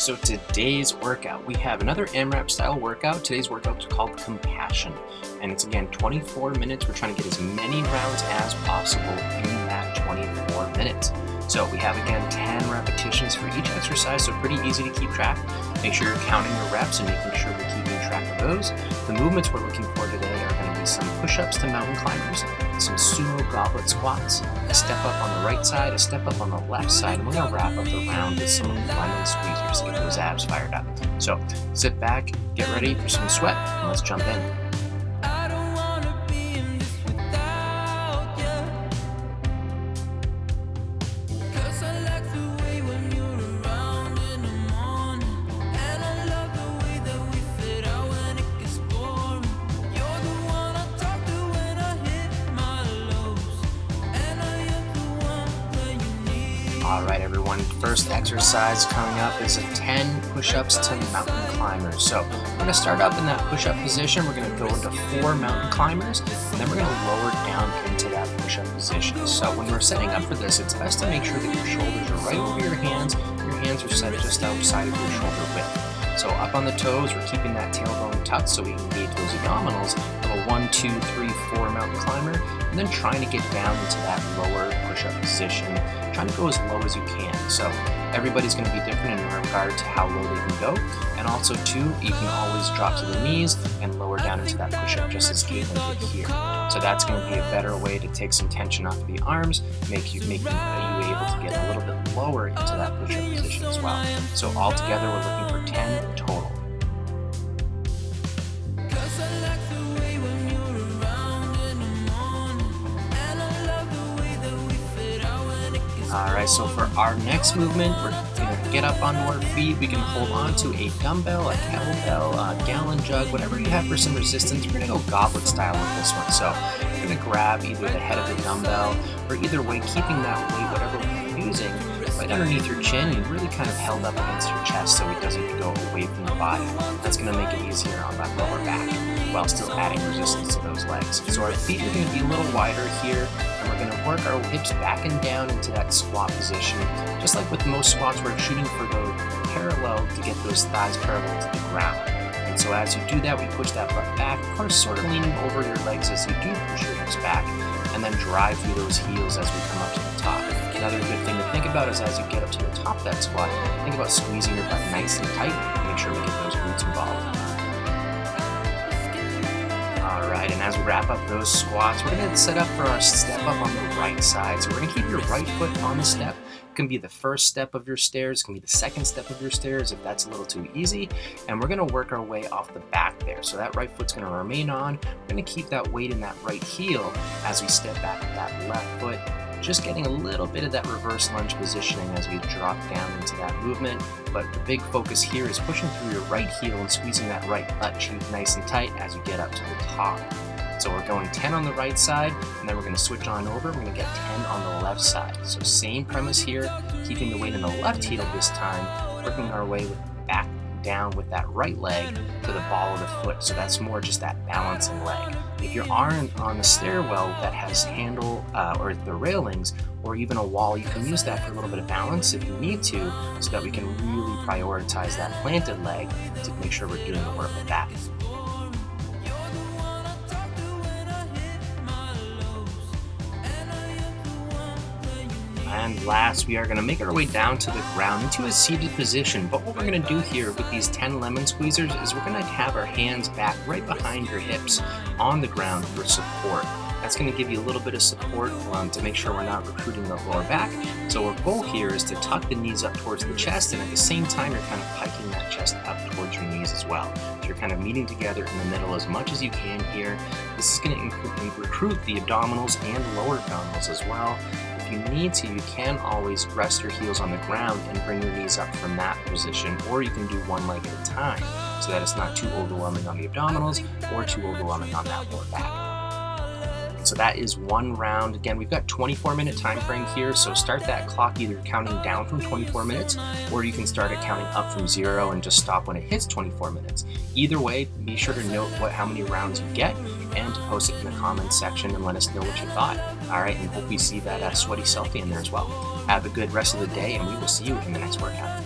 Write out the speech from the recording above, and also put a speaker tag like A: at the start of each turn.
A: So today's workout, we have another AMRAP style workout. Today's workout is called Compassion, and it's again 24 minutes. We're trying to get as many rounds as possible in that 24 minutes. So we have again 10 repetitions for each exercise, so pretty easy to keep track. Make sure you're counting your reps and making sure we're keeping track of those. The movements we're looking for today are going to be some push-ups to mountain climbers, some sumo goblet squats, a step up on the right side, a step up on the left side, and we're going to wrap up the round with some lemon squeezers to get those abs fired up. So sit back, get ready for some sweat, and let's jump in. Alright everyone, first exercise coming up is a 10 push-ups to mountain climbers. So we're going to start up in that push-up position. We're going to go into 4 mountain climbers, and then we're going to lower down into that push-up position. So when we're setting up for this, it's best to make sure that your shoulders are right over your hands. Your hands are set just outside of your shoulder width. So up on the toes, we're keeping that tailbone tucked so we can engage those abdominals of a 1, 2, 3, 4 mountain climber, and then trying to get down into that lower push-up position, trying to go as low as you can. So everybody's going to be different in regard to how low they can go, and also too, you can always drop to the knees and lower down into that push-up just as Caitlin did here. So that's going to be a better way to take some tension off of the arms, make you able to get a little bit lower into that push-up position as well. So all together we're looking for 10 total. Alright, so for our next movement, we're going to get up onto our feet. We can hold on to a dumbbell, a kettlebell, a gallon jug, whatever you have for some resistance. We're going to go goblet style with this one. So you're going to grab either the head of the dumbbell, or either way, keeping that weight, whatever we're using, right underneath your chin and really kind of held up against your chest so it doesn't go away from the body. That's going to make it easier on that lower back while still adding resistance to those legs. So our feet are going to be a little wider here, and we're going to work our hips back and down into that squat position. Just like with most squats, we're shooting for the parallel to get those thighs parallel to the ground. And so as you do that, we push that butt back, of course sort of leaning over your legs as you do push your hips back, and then drive through those heels as we come up to the top. Another good thing to think about is as you get up to the top of that squat, think about squeezing your butt nice and tight and make sure we get those glutes involved. Alright, and as we wrap up those squats, we're going to set up for our step up on the right side. So we're going to keep your right foot on the step. It can be the first step of your stairs, it can be the second step of your stairs if that's a little too easy. And we're going to work our way off the back there. So that right foot's going to remain on. We're going to keep that weight in that right heel as we step back with that left foot. Just getting a little bit of that reverse lunge positioning as we drop down into that movement. But the big focus here is pushing through your right heel and squeezing that right butt cheek nice and tight as you get up to the top. So we're going 10 on the right side, and then we're going to switch on over. We're going to get 10 on the left side. So same premise here, keeping the weight in the left heel this time, working our way back down with that right leg to the ball of the foot. So that's more just that balancing leg. If you are on a stairwell that has handle or the railings or even a wall, you can use that for a little bit of balance if you need to, so that we can really prioritize that planted leg to make sure we're doing the work with that. And last, we are going to make our way down to the ground into a seated position. But what we're going to do here with these 10 lemon squeezers is we're going to have our hands back right behind your hips on the ground for support. That's going to give you a little bit of support to make sure we're not recruiting the lower back. So our goal here is to tuck the knees up towards the chest, and at the same time you're kind of piking that chest up towards your knees as well. So you're kind of meeting together in the middle as much as you can here. This is going to recruit the abdominals and lower abdominals as well. If you need to, you can always rest your heels on the ground and bring your knees up from that position, or you can do one leg at a time so that it's not too overwhelming on the abdominals or too overwhelming on that lower back. So that is one round. Again, we've got 24-minute time frame here, so start that clock either counting down from 24 minutes, or you can start it counting up from 0 and just stop when it hits 24 minutes. Either way, be sure to note how many rounds you get and to post it in the comments section and let us know what you thought. All right, and hope we see that sweaty selfie in there as well. Have a good rest of the day, and we will see you in the next workout.